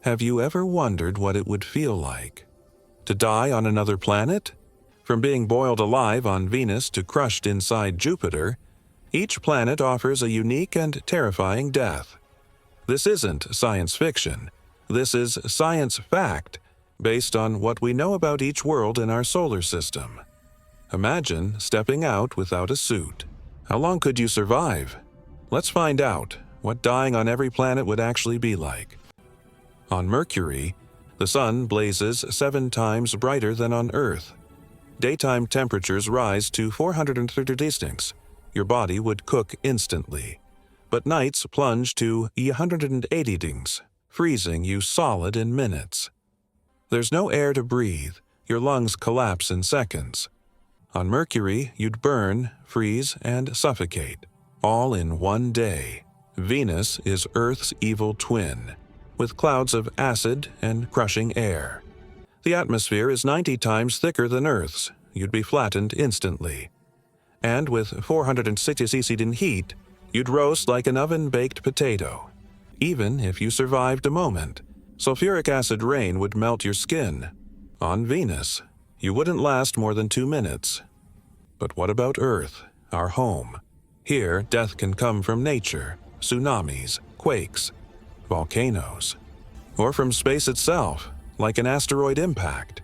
Have you ever wondered what it would feel like to die on another planet? From being boiled alive on Venus to crushed inside Jupiter, each planet offers a unique and terrifying death. This isn't science fiction. This is science fact, based on what we know about each world in our solar system. Imagine stepping out without a suit. How long could you survive? Let's find out what dying on every planet would actually be like. On Mercury, the sun blazes 7 times brighter than on Earth. Daytime temperatures rise to 430 degrees. Your body would cook instantly. But nights plunge to 180 degrees, freezing you solid in minutes. There's no air to breathe. Your lungs collapse in seconds. On Mercury, you'd burn, freeze, and suffocate, all in one day. Venus is Earth's evil twin, with clouds of acid and crushing air. The atmosphere is 90 times thicker than Earth's. You'd be flattened instantly. And with 460 cc in heat, you'd roast like an oven-baked potato. Even if you survived a moment, sulfuric acid rain would melt your skin. On Venus, you wouldn't last more than 2 minutes. But what about Earth, our home? Here, death can come from nature, tsunamis, quakes, volcanoes, or from space itself, like an asteroid impact.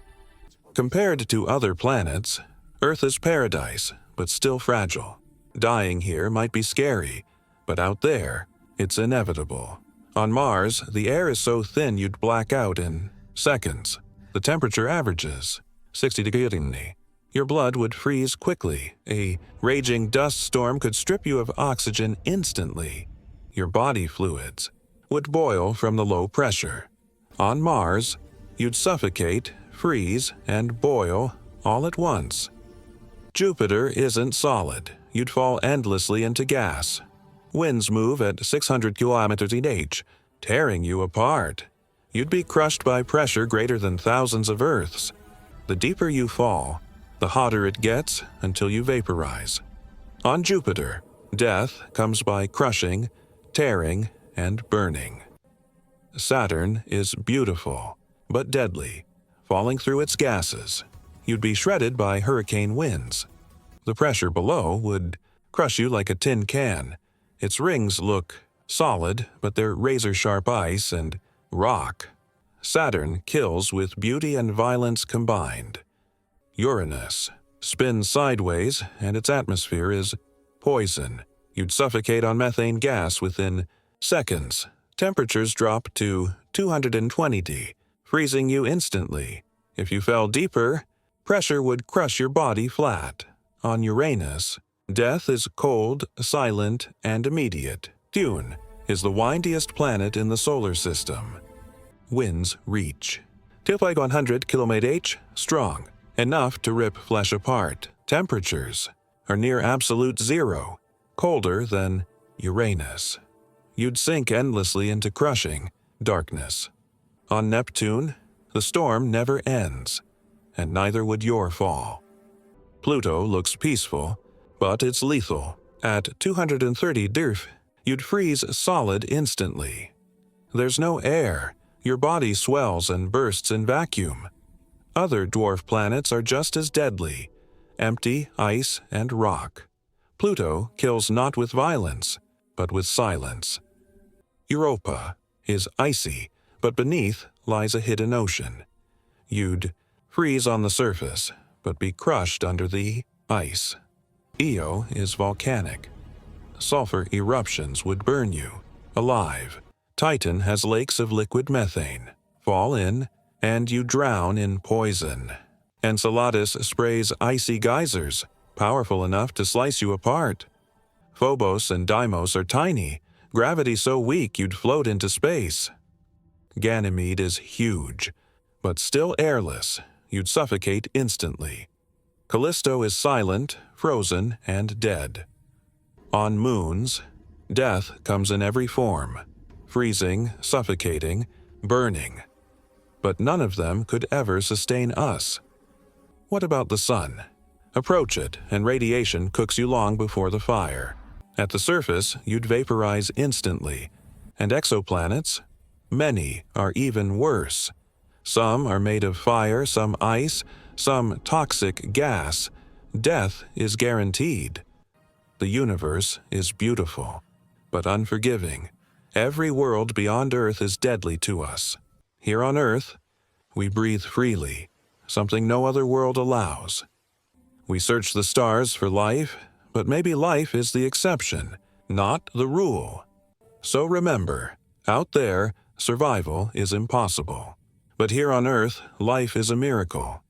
Compared to other planets, Earth is paradise, but still fragile. Dying here might be scary, but out there, it's inevitable. On Mars, the air is so thin you'd black out in seconds. The temperature averages 60 degrees. Your blood would freeze quickly. A raging dust storm could strip you of oxygen instantly. Your body fluids would boil from the low pressure. On Mars, you'd suffocate, freeze, and boil all at once. Jupiter isn't solid. You'd fall endlessly into gas. Winds move at 600 km/h, tearing you apart. You'd be crushed by pressure greater than thousands of Earths. The deeper you fall, the hotter it gets until you vaporize. On Jupiter, death comes by crushing, tearing, and burning. Saturn is beautiful, but deadly, falling through its gases. You'd be shredded by hurricane winds. The pressure below would crush you like a tin can. Its rings look solid, but they're razor-sharp ice and rock. Saturn kills with beauty and violence combined. Uranus spins sideways, and its atmosphere is poison. You'd suffocate on methane gas within seconds. Temperatures drop to 220 degrees, freezing you instantly. If you fell deeper, pressure would crush your body flat. On Uranus, death is cold, silent, and immediate. Neptune is the windiest planet in the solar system. Winds reach 200 km/h, strong, enough to rip flesh apart. Temperatures are near absolute zero, colder than Uranus. You'd sink endlessly into crushing darkness. On Neptune, the storm never ends, and neither would your fall. Pluto looks peaceful, but it's lethal. At 230 degrees, you'd freeze solid instantly. There's no air. Your body swells and bursts in vacuum. Other dwarf planets are just as deadly, empty ice and rock. Pluto kills not with violence, but with silence. Europa is icy, but beneath lies a hidden ocean. You'd freeze on the surface, but be crushed under the ice. Io is volcanic. Sulfur eruptions would burn you alive. Titan has lakes of liquid methane. Fall in, and you drown in poison. Enceladus sprays icy geysers, powerful enough to slice you apart. Phobos and Deimos are tiny, gravity so weak you'd float into space. Ganymede is huge, but still airless. You'd suffocate instantly. Callisto is silent, frozen, and dead. On moons, death comes in every form: freezing, suffocating, burning. But none of them could ever sustain us. What about the sun? Approach it, and radiation cooks you long before the fire. At the surface, you'd vaporize instantly. And exoplanets? Many are even worse. Some are made of fire, some ice, some toxic gas. Death is guaranteed. The universe is beautiful, but unforgiving. Every world beyond Earth is deadly to us. Here on Earth, we breathe freely, something no other world allows. We search the stars for life, but maybe life is the exception, not the rule. So remember, out there, survival is impossible. But here on Earth, life is a miracle.